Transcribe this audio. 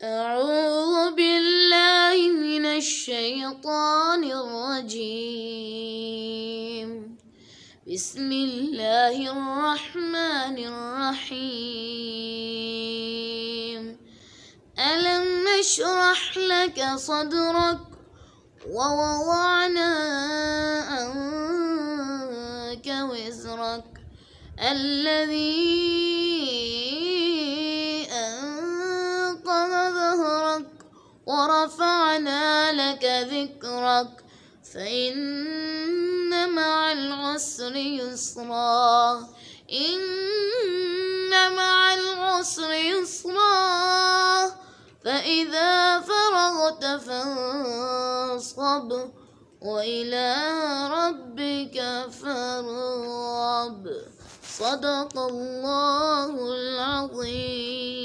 أعوذ بالله من الشيطان الرجيم. بسم الله الرحمن الرحيم. ألم نشرح لك صدرك ووضعنا عنك وزرك الذي أنقض ظهرك ورفعنا لك ذكرك فإن مع العسر يسرا إن مع العسر يسرا فإذا فرغت فانصب وإلى ربك فارغب. صدق الله العظيم.